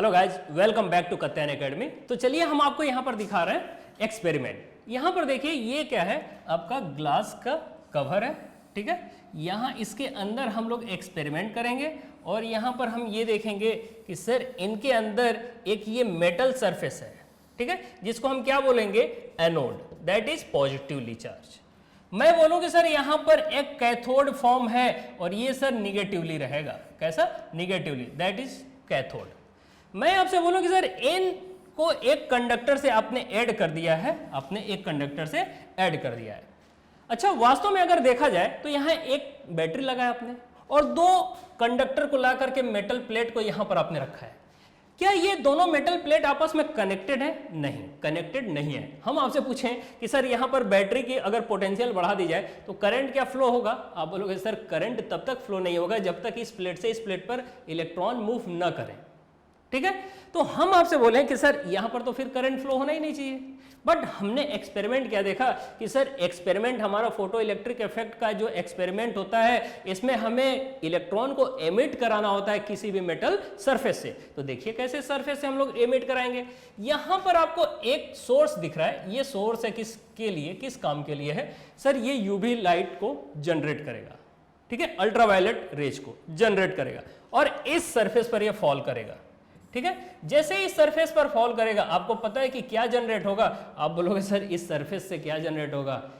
Hello guys, welcome back to Katyayan academy. तो चलिए हम आपको यहाँ पर दिखा रहे हैं एक्सपेरिमेंट। यहाँ पर देखिए ये क्या है, आपका ग्लास का कवर है, ठीक है। यहाँ इसके अंदर हम लोग एक्सपेरिमेंट करेंगे और यहाँ पर हम ये देखेंगे कि सर इनके अंदर एक ये मेटल सरफेस है, ठीक है, जिसको हम क्या बोलेंगे, anode, that is positively charge. मैं बोलूँ कि सर यहाँ पर एक कैथोड फॉर्म है और ये सर निगेटिवली रहेगा। कैसा? Negatively, that is cathode. मैं आपसे बोलूं कि सर इन को एक कंडक्टर से आपने ऐड कर दिया है, आपने एक कंडक्टर से ऐड कर दिया है। अच्छा, वास्तव में अगर देखा जाए तो यहाँ एक बैटरी लगा है आपने और दो कंडक्टर को ला करके मेटल प्लेट को यहाँ पर आपने रखा है। क्या ये दोनों मेटल प्लेट आपस में कनेक्टेड है? नहीं, कनेक्टेड नहीं है। हम आपसे पूछें कि सर यहाँ पर बैटरी की अगर पोटेंशियल बढ़ा दी जाए तो करंट क्या फ्लो होगा? आप बोलोगे सर करंट तब तक फ्लो नहीं होगा जब तक इस प्लेट से इस प्लेट पर इलेक्ट्रॉन मूव न करें, ठीक है। तो हम आपसे बोले कि सर यहां पर तो फिर करंट फ्लो होना ही नहीं चाहिए। बट हमने एक्सपेरिमेंट क्या देखा कि सर एक्सपेरिमेंट हमारा फोटो इलेक्ट्रिक इफेक्ट का जो एक्सपेरिमेंट होता है, इसमें हमें इलेक्ट्रॉन को एमिट कराना होता है किसी भी मेटल सरफेस से। तो देखिए कैसे सरफेस से हम लोग एमिट कराएंगे। यहां पर आपको एक सोर्स दिख रहा है, ये सोर्स है किसके लिए, किस काम के लिए है? सर ये यूवी लाइट को जनरेट करेगा, ठीक है, अल्ट्रावायलेट रेज को जनरेट करेगा और इस सरफेस पर यह फॉल करेगा, ठीक है। जैसे इस सरफेस पर फॉल करेगा, आपको पता है कि क्या जनरेट होगा? आप बोलोगे सर इस सरफेस से क्या जनरेट होगा?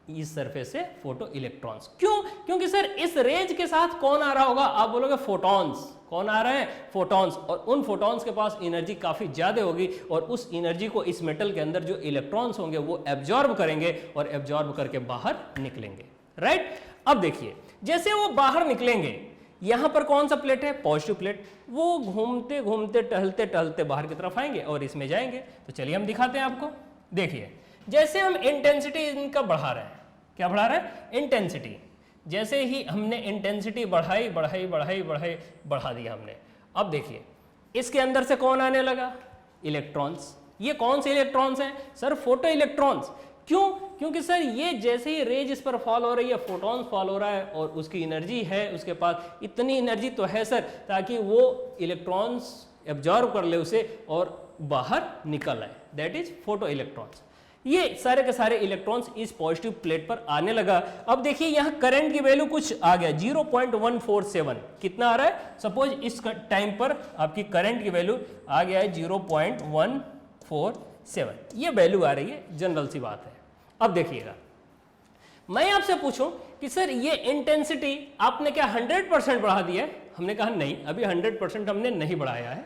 इस सरफेस से फोटो इलेक्ट्रॉन्स। क्यों? क्योंकि सर इस रेज के साथ कौन आ रहा होगा? आप बोलोगे फोटॉन्स। कौन आ रहे हैं? फोटॉन्स। और उन फोटॉन्स के पास एनर्जी काफी ज्यादा होगी और उस एनर्जी को इस मेटल के अंदर जो इलेक्ट्रॉन्स होंगे वो एब्जॉर्ब करेंगे और एब्जॉर्ब करके बाहर निकलेंगे, राइट। अब देखिए जैसे वो बाहर निकलेंगे, यहां पर कौन सा प्लेट है? Positive plate. वो घूमते घूमते टहलते टहलते बाहर की तरफ आएंगे और इसमें जाएंगे। तो चलिए हम दिखाते हैं आपको। देखिए जैसे हम इंटेंसिटी इनका बढ़ा रहे हैं, क्या बढ़ा रहे हैं? इंटेंसिटी। जैसे ही हमने इंटेंसिटी बढ़ाई बढ़ाई बढ़ाई बढ़ाई बढ़ा दिया हमने। अब देखिए इसके अंदर से कौन आने लगा? इलेक्ट्रॉन्स। ये कौन से इलेक्ट्रॉन्स हैं? Sir photo electrons. क्यों? क्योंकि सर ये जैसे ही रेज इस पर फॉल हो रही है, फोटॉन्स फॉल हो रहा है और उसकी एनर्जी है, उसके पास इतनी एनर्जी तो है सर ताकि वो इलेक्ट्रॉन्स एब्जॉर्ब कर ले उसे और बाहर निकल आए, दैट इज फोटो इलेक्ट्रॉन्स। ये सारे के सारे इलेक्ट्रॉन्स इस पॉजिटिव प्लेट पर आने लगा। अब देखिए यहाँ करंट की वैल्यू कुछ आ गया, 0.147। कितना आ रहा है? सपोज इस टाइम पर आपकी करंट की वैल्यू आ गया है 0.147। ये वैल्यू आ रही है, जनरल सी बात है। अब देखिएगा मैं आपसे पूछूं कि सर ये इंटेंसिटी आपने क्या 100% बढ़ा दिया है? हमने कहा नहीं, अभी 100% हमने नहीं बढ़ाया है,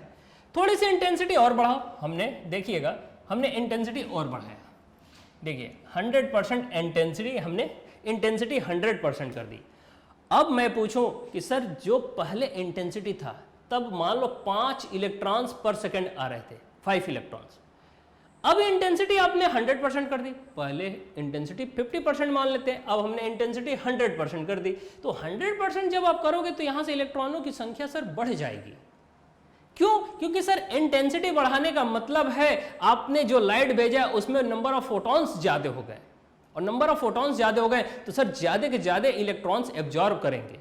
थोड़ी सी इंटेंसिटी और बढ़ाओ। हमने देखिएगा हमने इंटेंसिटी और बढ़ाया। देखिए 100% इंटेंसिटी, हमने इंटेंसिटी 100% कर दी। अब मैं पूछूं कि सर जो पहले इंटेंसिटी था तब मान लो 5 इलेक्ट्रॉन्स पर सेकेंड आ रहे थे, 5 इलेक्ट्रॉन्स। अब इंटेंसिटी आपने 100% कर दी। पहले इंटेंसिटी 50% मान लेते हैं, अब हमने इंटेंसिटी 100% कर दी। तो 100% जब आप करोगे तो यहां से इलेक्ट्रॉनों की संख्या सर बढ़ जाएगी। क्यों? क्योंकि सर इंटेंसिटी बढ़ाने का मतलब है आपने जो लाइट भेजा उसमें नंबर ऑफ फोटॉन्स ज्यादा हो गए और नंबर ऑफ फोटॉन्स ज्यादा हो गए तो सर ज्यादा के ज्यादा इलेक्ट्रॉन्स एब्जॉर्ब करेंगे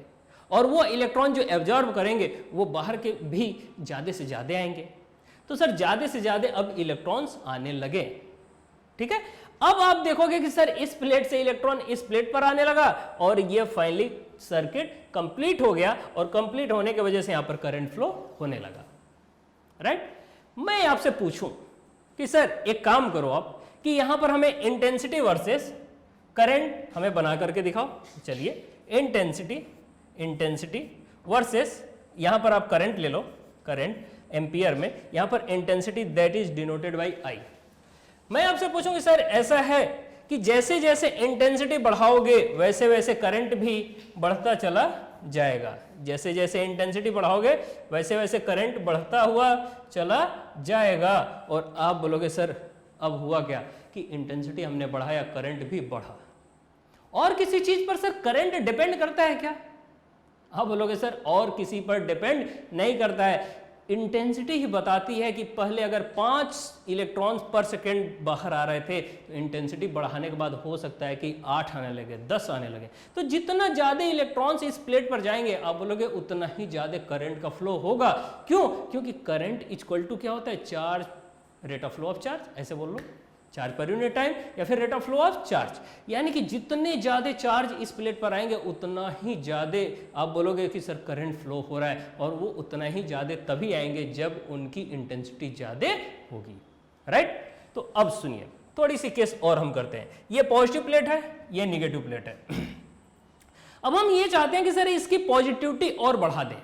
और वो इलेक्ट्रॉन जो एब्जॉर्ब करेंगे वो बाहर के भी ज्यादा से ज्यादा आएंगे। तो सर ज्यादा से ज्यादा अब इलेक्ट्रॉन्स आने लगे, ठीक है। अब आप देखोगे कि सर इस प्लेट से इलेक्ट्रॉन इस प्लेट पर आने लगा और ये फाइनली सर्किट कंप्लीट हो गया और कंप्लीट होने की वजह से यहां पर करंट फ्लो होने लगा, राइट। मैं आपसे पूछूं कि सर एक काम करो आप कि यहां पर हमें इंटेंसिटी वर्सेस करंट हमें बना करके दिखाओ। चलिए इंटेंसिटी वर्सेस यहां पर आप करंट ले लो, करंट एम्पियर में, यहां पर intensity that is denoted by I. मैं आपसे पूछूंगी सर ऐसा है कि जैसे जैसे इंटेंसिटी बढ़ाओगे वैसे वैसे करंट भी बढ़ता चला जाएगा। जैसे जैसे इंटेंसिटी बढ़ाओगे वैसे वैसे करंट बढ़ता हुआ चला जाएगा। और आप बोलोगे सर अब हुआ क्या कि इंटेंसिटी हमने बढ़ाया, करंट भी बढ़ा। और किसी चीज पर सर करंट डिपेंड करता है क्या? आप बोलोगे सर और किसी पर डिपेंड नहीं करता है। इंटेंसिटी ही बताती है कि पहले अगर 5 इलेक्ट्रॉन्स पर सेकेंड बाहर आ रहे थे तो इंटेंसिटी बढ़ाने के बाद हो सकता है कि 8 आने लगे, 10 आने लगे। तो जितना ज़्यादा इलेक्ट्रॉन्स इस प्लेट पर जाएंगे आप बोलोगे उतना ही ज़्यादा करंट का फ्लो होगा। क्यों? क्योंकि करंट इक्वल टू क्या होता है? Charge, rate of flow of charge, ऐसे बोल लो, चार्ज पर यूनिट टाइम या फिर rate of flow of charge. यानी कि जितने ज़्यादा चार्ज इस प्लेट पर आएंगे उतना ही ज़्यादा आप बोलोगे कि सर करंट फ्लो हो रहा है, और वो उतना ही ज़्यादा तभी आएंगे जब उनकी इंटेंसिटी ज़्यादा होगी, राइट। तो अब सुनिए थोड़ी सी केस और हम करते हैं। ये पॉजिटिव प्लेट है, ये निगेटिव प्लेट है। अब हम ये चाहते हैं कि सर इसकी पॉजिटिविटी और बढ़ा दें।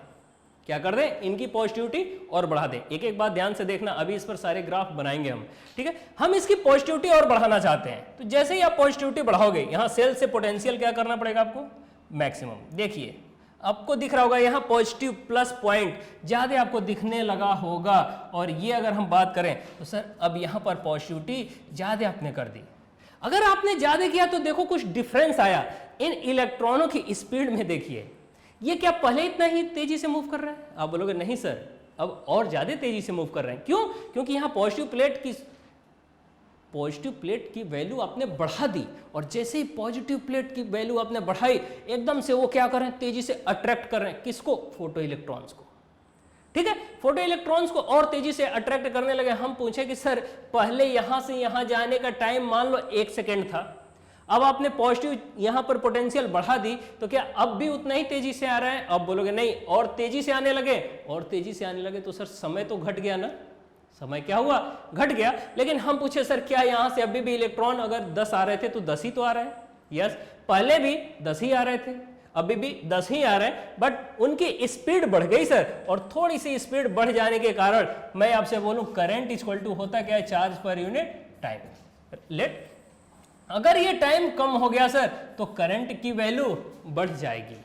क्या कर दें? इनकी पॉजिटिविटी और बढ़ा दें। एक एक बात ध्यान से देखना, अभी इस पर सारे ग्राफ बनाएंगे हम, ठीक है। हम इसकी पॉजिटिविटी और बढ़ाना चाहते हैं, तो जैसे ही आप पॉजिटिविटी बढ़ाओगे यहां सेल से पोटेंशियल क्या करना पड़ेगा आपको? मैक्सिमम। देखिए आपको दिख रहा होगा यहां पॉजिटिव प्लस पॉइंट ज्यादा आपको दिखने लगा होगा, और ये अगर हम बात करें तो सर अब यहां पर पॉजिटिविटी ज्यादा आपने कर दी। अगर आपने ज्यादा किया तो देखो कुछ डिफरेंस आया इन इलेक्ट्रॉनों की स्पीड में। देखिए ये क्या पहले इतना ही तेजी से मूव कर रहा है? आप बोलोगे नहीं सर, अब और ज्यादा तेजी से मूव कर रहे हैं। क्यों? क्योंकि यहां पॉजिटिव प्लेट की वैल्यू आपने बढ़ा दी, और जैसे ही पॉजिटिव प्लेट की वैल्यू आपने बढ़ाई एकदम से वो क्या कर रहे हैं? तेजी से अट्रैक्ट कर रहे हैं। किसको? फोटो इलेक्ट्रॉन्स को, ठीक है। फोटो इलेक्ट्रॉन्स को और तेजी से अट्रैक्ट करने लगे। हम पूछे कि सर पहले यहां से यहां जाने का टाइम मान लो 1 सेकेंड था, अब आपने पॉजिटिव यहां पर पोटेंशियल बढ़ा दी, तो क्या अब भी उतना ही तेजी से आ रहा है? अब बोलोगे नहीं, और तेजी से आने लगे, और तेजी से आने लगे, तो सर समय तो घट गया ना। समय क्या हुआ? घट गया। लेकिन हम पूछे सर क्या यहां से अभी भी इलेक्ट्रॉन अगर 10 आ रहे थे तो 10 ही तो आ रहे हैं? यस, पहले भी 10 ही आ रहे थे, अभी भी 10 ही आ रहे हैं, बट उनकी स्पीड बढ़ गई सर, और थोड़ी सी स्पीड बढ़ जाने के कारण मैं आपसे बोलूं करंट इक्वल टू होता क्या है? Charge per unit time. Late अगर ये टाइम कम हो गया सर तो करंट की वैल्यू बढ़ जाएगी।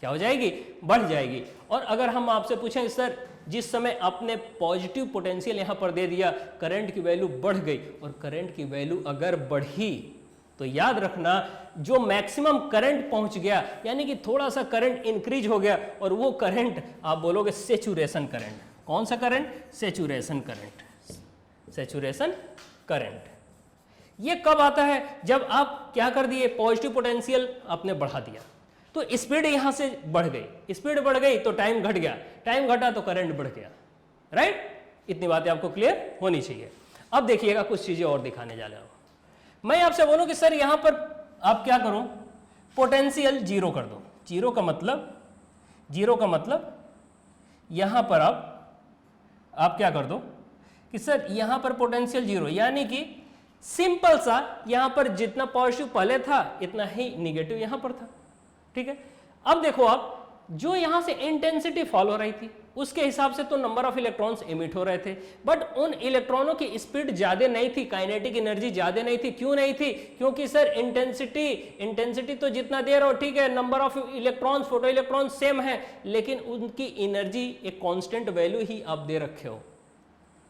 क्या हो जाएगी? बढ़ जाएगी। और अगर हम आपसे पूछें सर जिस समय आपने पॉजिटिव पोटेंशियल यहां पर दे दिया, करंट की वैल्यू बढ़ गई, और करंट की वैल्यू अगर बढ़ी तो याद रखना जो मैक्सिमम करंट पहुंच गया, यानी कि थोड़ा सा करंट इंक्रीज हो गया, और वो करंट आप बोलोगे सैचुरेशन करंट। कौन सा current? Saturation current. Saturation current ये कब आता है? जब आप क्या कर दिए? पॉजिटिव पोटेंशियल आपने बढ़ा दिया, तो स्पीड यहां से बढ़ गई, स्पीड बढ़ गई तो टाइम घट गया, टाइम घटा तो करंट बढ़ गया, राइट। इतनी बातें आपको क्लियर होनी चाहिए। अब देखिएगा कुछ चीजें और दिखाने जा रहा हूं। मैं आपसे बोलूं कि सर यहां पर आप क्या करो? पोटेंशियल जीरो कर दो। जीरो का मतलब यहां पर आप क्या कर दो कि सर यहां पर पोटेंशियल जीरो, यानी कि सिंपल सा यहां पर जितना पॉजिटिव पहले था इतना ही निगेटिव यहां पर था, ठीक है। अब देखो आप जो यहां से इंटेंसिटी फॉलो हो रही थी उसके हिसाब से तो नंबर ऑफ इलेक्ट्रॉन्स इमिट हो रहे थे, बट उन इलेक्ट्रॉनों की स्पीड ज्यादा नहीं थी, काइनेटिक एनर्जी ज्यादा नहीं थी। क्यों नहीं थी? क्योंकि सर इंटेंसिटी तो जितना दे रहा हो ठीक है, number of electrons, photo electrons same है, लेकिन उनकी एनर्जी एक कांस्टेंट वैल्यू ही आप दे रखे हो।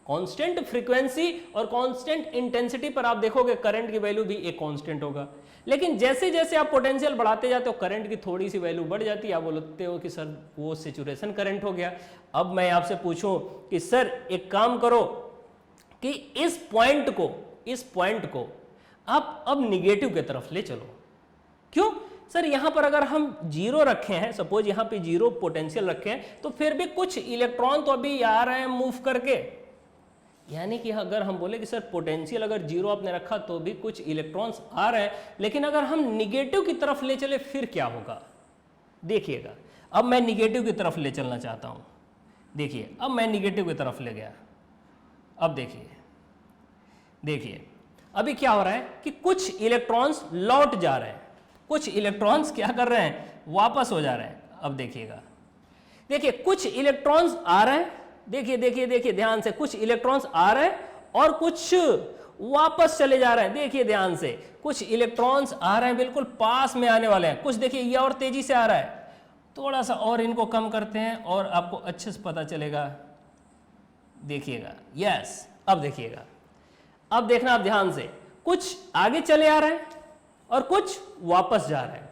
कांस्टेंट फ्रीक्वेंसी और कांस्टेंट इंटेंसिटी पर आप देखोगे करंट की वैल्यू भी एक कांस्टेंट होगा, लेकिन जैसे जैसे आप पोटेंशियल बढ़ाते जाते हो करंट की थोड़ी सी वैल्यू बढ़ जाती है। आप बोलते हो कि सर वो सैचुरेशन करंट हो गया। अब मैं आपसे पूछूं कि सर एक काम करो कि इस पॉइंट को आप अब निगेटिव की तरफ ले चलो। क्यों? सर यहां पर अगर हम जीरो रखे हैं, सपोज यहां पे जीरो पोटेंशियल रखे हैं, तो फिर भी कुछ इलेक्ट्रॉन तो अभी आ रहे हैं मूव करके, यानी कि अगर हम बोले कि सर पोटेंशियल अगर जीरो आपने रखा तो भी कुछ इलेक्ट्रॉन्स आ रहे हैं, लेकिन अगर हम निगेटिव की तरफ ले चले फिर क्या होगा? देखिएगा, अब मैं निगेटिव की तरफ ले चलना चाहता हूं। देखिए अब मैं निगेटिव की तरफ ले गया। अब देखिए अभी क्या हो रहा है कि कुछ इलेक्ट्रॉन्स लौट जा रहे हैं, कुछ इलेक्ट्रॉन्स क्या कर रहे हैं? वापस हो जा रहे हैं। अब देखिए कुछ इलेक्ट्रॉन्स आ रहे हैं, देखिए ध्यान से, कुछ इलेक्ट्रॉन्स आ रहे हैं और कुछ वापस चले जा रहे हैं। देखिए ध्यान से, कुछ इलेक्ट्रॉन्स आ रहे हैं बिल्कुल पास में आने वाले हैं, कुछ देखिए ये और तेजी से आ रहा है। थोड़ा सा और इनको कम करते हैं और आपको अच्छे से पता चलेगा। देखिएगा, यस, अब देखिएगा, अब देखना आप ध्यान से, कुछ आगे चले आ रहे हैं और कुछ वापस जा रहे हैं।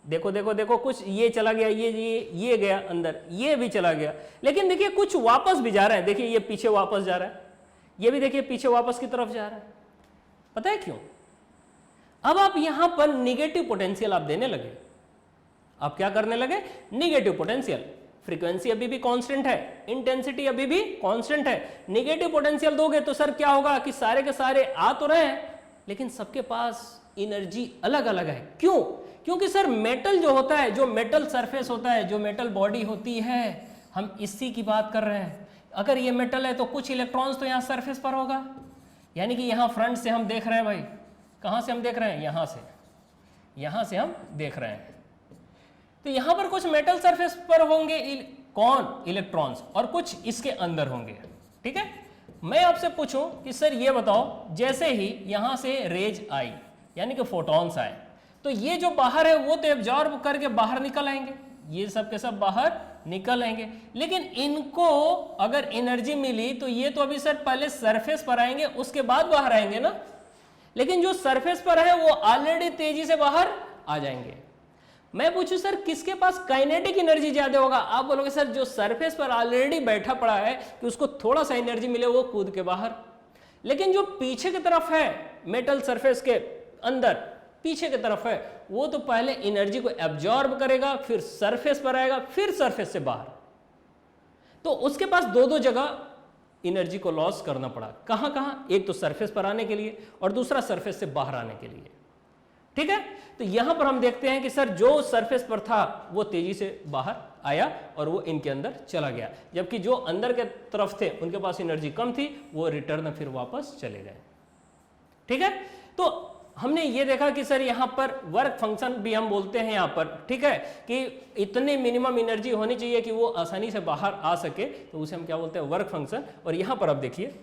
देखो देखो देखो, कुछ ये चला गया, ये गया अंदर, ये भी चला गया, लेकिन देखिए कुछ वापस भी जा रहे हैं। देखिए ये पीछे वापस जा रहा है, ये भी देखिए पीछे वापस की तरफ जा रहा है। पता है क्यों? अब आप यहां पर निगेटिव पोटेंशियल आप देने लगे। आप क्या करने लगे? Negative potential. फ्रीक्वेंसी अभी भी कांस्टेंट है, इंटेंसिटी अभी भी कांस्टेंट है। निगेटिव पोटेंशियल दोगे तो सर क्या होगा कि सारे के सारे आ तो रहे हैं, लेकिन सबके पास एनर्जी अलग अलग है। क्यों? क्योंकि सर मेटल जो होता है, जो मेटल सरफेस होता है, जो मेटल बॉडी होती है, हम इसी की बात कर रहे हैं। अगर ये मेटल है तो कुछ इलेक्ट्रॉन्स तो यहाँ सरफेस पर होगा, यानी कि यहाँ फ्रंट से हम देख रहे हैं भाई, कहाँ से हम देख रहे हैं? यहाँ से हम देख रहे हैं। तो यहाँ पर कुछ मेटल सरफेस पर होंगे कौन? इलेक्ट्रॉन्स, और कुछ इसके अंदर होंगे। ठीक है, मैं आपसे पूछूं कि सर ये बताओ, जैसे ही यहाँ से रेज आई यानी कि फोटॉन्स आए, तो ये जो बाहर है वो तो एब्जॉर्ब करके बाहर निकल आएंगे, ये सब के सब बाहर निकल आएंगे, लेकिन इनको अगर एनर्जी मिली तो ये तो अभी सर पहले सरफेस पर आएंगे, उसके बाद बाहर आएंगे ना। लेकिन जो सरफेस पर है वो ऑलरेडी तेजी से बाहर आ जाएंगे। मैं पूछूं सर किसके पास काइनेटिक एनर्जी ज्यादा होगा? आप बोलोगे सर जो सरफेस पर ऑलरेडी बैठा पड़ा है कि उसको थोड़ा सा एनर्जी मिले वो कूद के बाहर। लेकिन जो पीछे की तरफ है, मेटल सरफेस के अंदर पीछे की तरफ है, वो तो पहले एनर्जी को एब्जॉर्ब करेगा, फिर सरफेस पर आएगा, फिर सरफेस से बाहर। तो उसके पास दो जगह एनर्जी को लॉस करना पड़ा। कहां कहां? एक तो सरफेस पर आने के लिए और दूसरा सरफेस से बाहर आने के लिए। ठीक है, तो यहां पर हम देखते हैं कि सर जो सरफेस पर था वो तेजी से बाहर आया और वो इनके अंदर चला गया, जबकि जो अंदर के तरफ थे उनके पास एनर्जी कम थी, वो रिटर्न फिर वापस चले गए। ठीक है, तो हमने ये देखा कि सर यहाँ पर वर्क फंक्शन भी हम बोलते हैं यहाँ पर। ठीक है, कि इतने मिनिमम एनर्जी होनी चाहिए कि वो आसानी से बाहर आ सके, तो उसे हम क्या बोलते हैं? Work function. और यहाँ पर अब देखिए,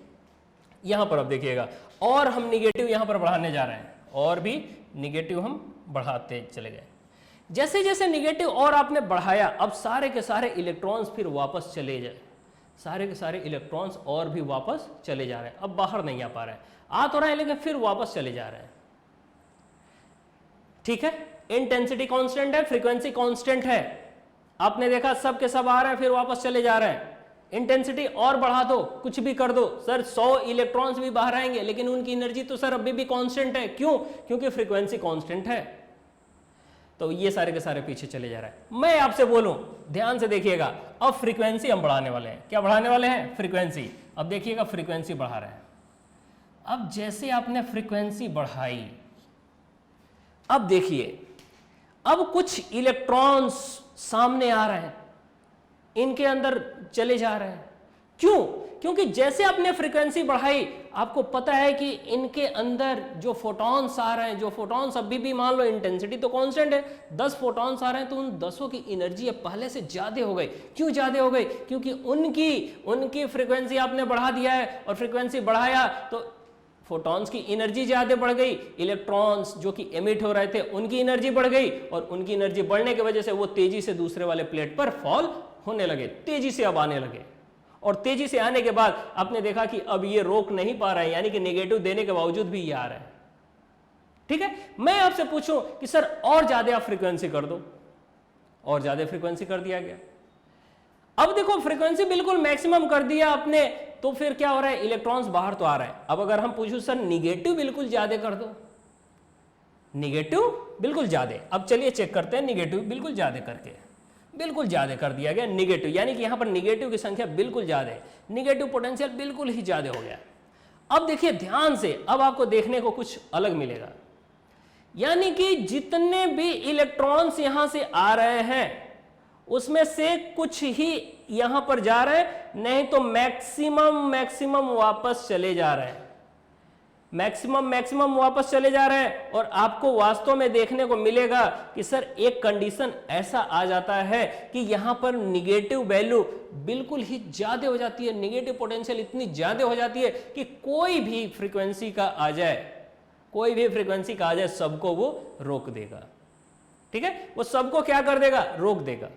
यहाँ पर अब देखिएगा, और हम निगेटिव यहाँ पर बढ़ाने जा रहे हैं, और भी निगेटिव हम बढ़ाते चले गए। जैसे जैसे निगेटिव और आपने बढ़ाया, अब सारे के सारे इलेक्ट्रॉन्स फिर वापस चले जाए, सारे के सारे इलेक्ट्रॉन्स और भी वापस चले जा रहे हैं। अब बाहर नहीं आ पा रहे हैं, आ तो रहे हैं लेकिन फिर वापस चले जा रहे हैं। ठीक है, इंटेंसिटी कांस्टेंट है, फ्रीक्वेंसी कांस्टेंट है। आपने देखा सब के सब आ रहे हैं फिर वापस चले जा रहे हैं। इंटेंसिटी और बढ़ा दो, कुछ भी कर दो सर, 100 इलेक्ट्रॉन्स भी बाहर आएंगे, लेकिन उनकी एनर्जी तो सर अभी भी कांस्टेंट है। क्यों? क्योंकि फ्रीक्वेंसी कांस्टेंट है। तो ये सारे के सारे पीछे चले जा रहे हैं। मैं आपसे बोलूं, ध्यान से देखिएगा, अब फ्रीक्वेंसी हम बढ़ाने वाले हैं। क्या बढ़ाने वाले हैं? फ्रीक्वेंसी। अब देखिएगा फ्रीक्वेंसी बढ़ा रहे हैं। अब जैसे आपने फ्रीक्वेंसी बढ़ाई, अब देखिए, अब कुछ इलेक्ट्रॉन्स सामने आ रहे हैं, इनके अंदर चले जा रहे हैं। क्यों? क्योंकि जैसे आपने फ्रीक्वेंसी बढ़ाई, आपको पता है कि इनके अंदर जो फोटॉन्स आ रहे हैं, जो फोटॉन्स अभी भी मान लो इंटेंसिटी तो कांस्टेंट है, 10 फोटॉन्स आ रहे हैं, तो उन 10 की एनर्जी अब पहले से ज्यादा हो गई। क्यों ज्यादा हो गई? क्योंकि उनकी फ्रीक्वेंसी आपने बढ़ा दिया है, और फ्रीक्वेंसी बढ़ाया तो फोटॉन्स की एनर्जी ज्यादा बढ़ गई, इलेक्ट्रॉन्स जो कि एमिट हो रहे थे उनकी एनर्जी बढ़ गई, और उनकी एनर्जी बढ़ने की वजह से वो तेजी से दूसरे वाले प्लेट पर फॉल होने लगे, तेजी से अब आने लगे। और तेजी से आने के बाद आपने देखा कि अब ये रोक नहीं पा रहे हैं, यानी कि नेगेटिव देने के बावजूद भी ये आ रहे हैं। ठीक है, मैं आपसे पूछूं कि सर और ज्यादा आप फ्रीक्वेंसी कर दो, और ज्यादा फ्रीक्वेंसी कर दिया गया। अब देखो फ्रीक्वेंसी बिल्कुल मैक्सिमम कर दिया आपने, तो फिर क्या हो रहा है? इलेक्ट्रॉन्स बाहर तो आ रहे हैं। अब अगर हम पूछूं सर निगेटिव बिल्कुल ज्यादा कर दो, निगेटिव बिल्कुल ज्यादा, अब चलिए चेक करते हैं निगेटिव बिल्कुल ज्यादा करके। बिल्कुल ज्यादा कर दिया गया निगेटिव, यानी कि यहां पर निगेटिव की संख्या बिल्कुल ज्यादा है, निगेटिव पोटेंशियल बिल्कुल ही ज्यादा हो गया। अब देखिए ध्यान से, अब आपको देखने को कुछ अलग मिलेगा, यानी कि जितने भी इलेक्ट्रॉन्स यहां से आ रहे हैं उसमें से कुछ ही यहां पर जा रहे हैं, नहीं तो मैक्सिमम वापस चले जा रहे हैं, मैक्सिमम वापस चले जा रहे हैं। और आपको वास्तव में देखने को मिलेगा कि सर एक कंडीशन ऐसा आ जाता है कि यहां पर निगेटिव वैल्यू बिल्कुल ही ज्यादा हो जाती है, निगेटिव पोटेंशियल इतनी ज्यादा हो जाती है कि कोई भी फ्रीक्वेंसी का आ जाए, सबको वो रोक देगा। ठीक है, वो सबको क्या कर देगा? रोक देगा,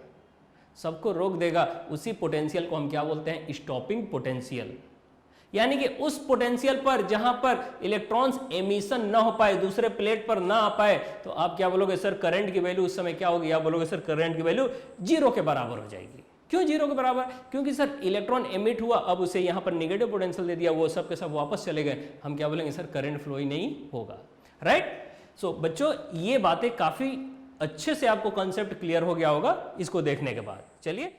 सबको रोक देगा। उसी पोटेंशियल को हम क्या बोलते हैं? Stopping potential. यानी कि उस पोटेंशियल पर जहां पर इलेक्ट्रॉन्स एमिशन ना हो पाए, दूसरे प्लेट पर ना आ पाए, तो आप क्या बोलोगे सर करंट की वैल्यू उस समय क्या होगी? आप बोलोगे सर करंट की वैल्यू 0 के बराबर हो जाएगी। क्यों 0 के बराबर? क्योंकि सर इलेक्ट्रॉन एमिट हुआ, अब उसे यहां पर नेगेटिव पोटेंशियल दे दिया, वो सब के सब वापस चले गए, हम क्या बोलेंगे सर करंट फ्लो ही नहीं होगा, राइट। सो बच्चों ये बातें काफी अच्छे से आपको कॉन्सेप्ट क्लियर हो गया होगा इसको देखने के बाद। चलिए,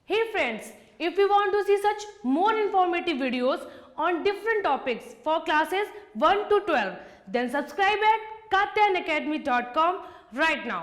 Hey friends, if you want to see such more informative videos on different topics for classes 1 to 12, then subscribe at katyanacademy.com right now.